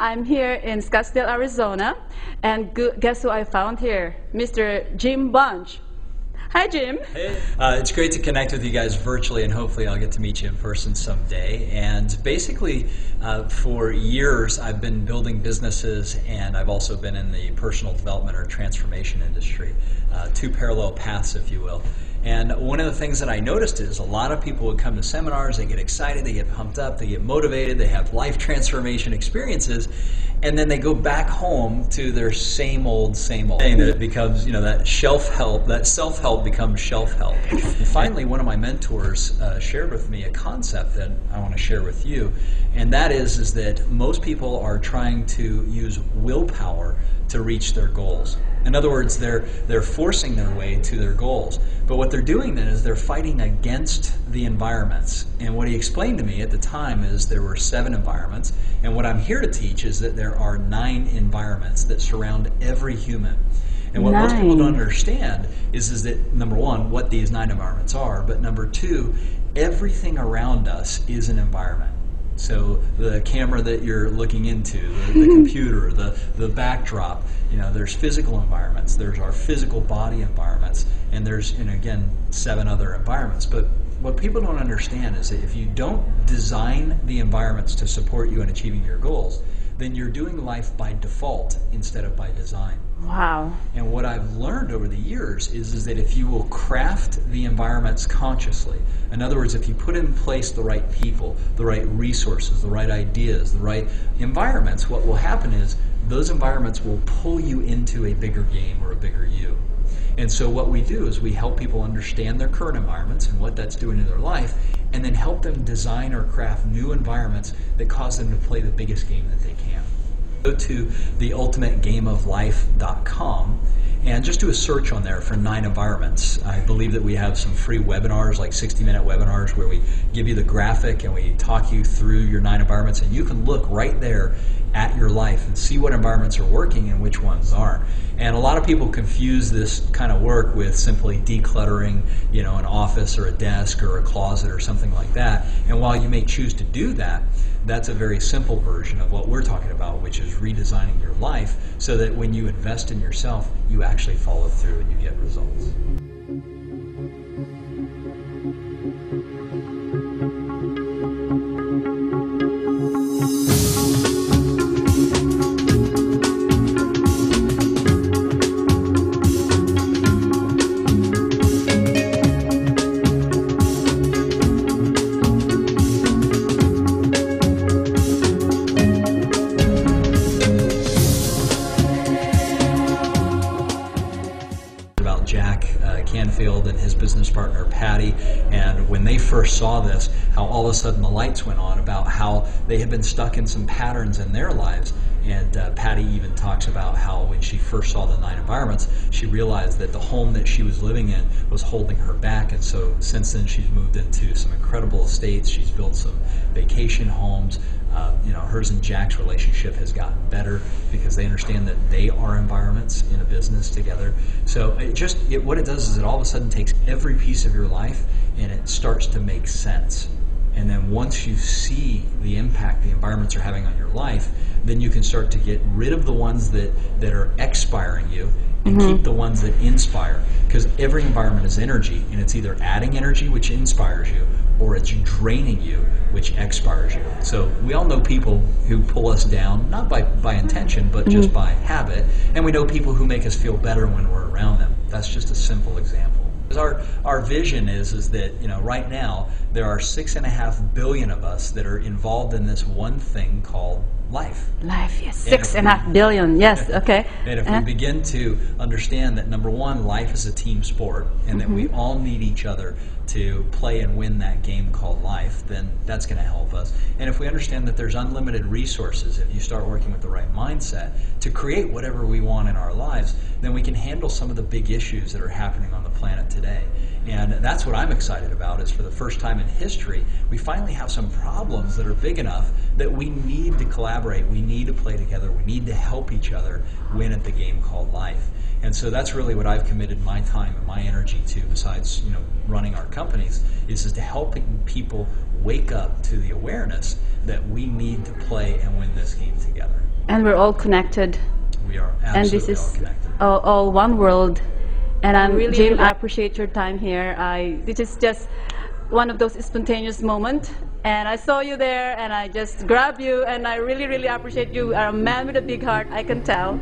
I'm here in Scottsdale, Arizona, and guess who I found here? Mr. Jim Bunch. Hi, Jim. Hey, it's great to connect with you guys virtually, and hopefully I'll get to meet you in person someday. And basically, for years, I've been building businesses, and I've also been in the personal development or transformation industry. Two parallel paths, if you will. And one of the things that I noticed is a lot of people would come to seminars, they get excited, they get pumped up, they get motivated, they have life transformation experiences, and then they go back home to their same old. And it becomes, that self-help becomes shelf-help. And finally, one of my mentors shared with me a concept that I want to share with you, and that is that most people are trying to use willpower to reach their goals. In other words, they're forcing their way to their goals. But what they're doing then is they're fighting against the environments. And what he explained to me at the time is there were 7 environments. And what I'm here to teach is that there are 9 environments that surround every human. And what most people don't understand is that, number one, what these 9 environments are, but number 2, everything around us is an environment. So the camera that you're looking into, the computer, the backdrop, there's physical environments, there's our physical body environments, and there's, again, 7 other environments. But what people don't understand is that if you don't design the environments to support you in achieving your goals, then you're doing life by default instead of by design. Wow. And what I've learned over the years is that if you will craft the environments consciously, in other words, if you put in place the right people, the right resources, the right ideas, the right environments, what will happen is those environments will pull you into a bigger game or a bigger you. And so what we do is we help people understand their current environments and what that's doing in their life, and then help them design or craft new environments that cause them to play the biggest game that they can. Go to theultimategameoflife.com and just do a search on there for 9 environments. I believe that we have some free webinars, like 60-minute webinars, where we give you the graphic and we talk you through your 9 environments, and you can look right there at your life and see what environments are working and which ones aren't. And a lot of people confuse this kind of work with simply decluttering, an office or a desk or a closet or something like that. And while you may choose to do that, that's a very simple version of what we're talking about, which is redesigning your life so that when you invest in yourself, you actually follow through and you get results. And his business partner Patty, and when they first saw this, how all of a sudden the lights went on about how they had been stuck in some patterns in their lives. And Patty even talks about how when she first saw the 9 environments, she realized that the home that she was living in was holding her back. And so since then she's moved into some incredible estates. She's built some vacation homes. Hers and Jack's relationship has gotten better because they understand that they are environments in a business together. So what it does is it all of a sudden takes every piece of your life and it starts to make sense. And then once you see the impact the environments are having on your life, then you can start to get rid of the ones that are expiring you and keep the ones that inspire. Because every environment is energy, and it's either adding energy, which inspires you, or it's draining you, which expires you. So we all know people who pull us down, not by intention, but just by habit. And we know people who make us feel better when we're around them. That's just a simple example. Our vision is that right now there are 6.5 billion of us that are involved in this one thing called life. Life, yes. 6.5 billion, yes, okay. And if we begin to understand that, number one, life is a team sport, and that we all need each other to play and win that game called life, then that's going to help us. And if we understand that there's unlimited resources, if you start working with the right mindset to create whatever we want in our lives, then we can handle some of the big issues that are happening on the planet today. And that's what I'm excited about, is for the first time in history, we finally have some problems that are big enough that we need to collaborate, we need to play together, we need to help each other win at the game called life. And so that's really what I've committed my time and my energy to, besides running our companies, is to helping people wake up to the awareness that we need to play and win this game together. And we're all connected. We are And this absolutely is all connected. all one world. And I'm Really, Jim. really- I appreciate your time here. This is just one of those spontaneous moments. And I saw you there, and I just grabbed you, and I really, really appreciate you. You are a man with a big heart, I can tell.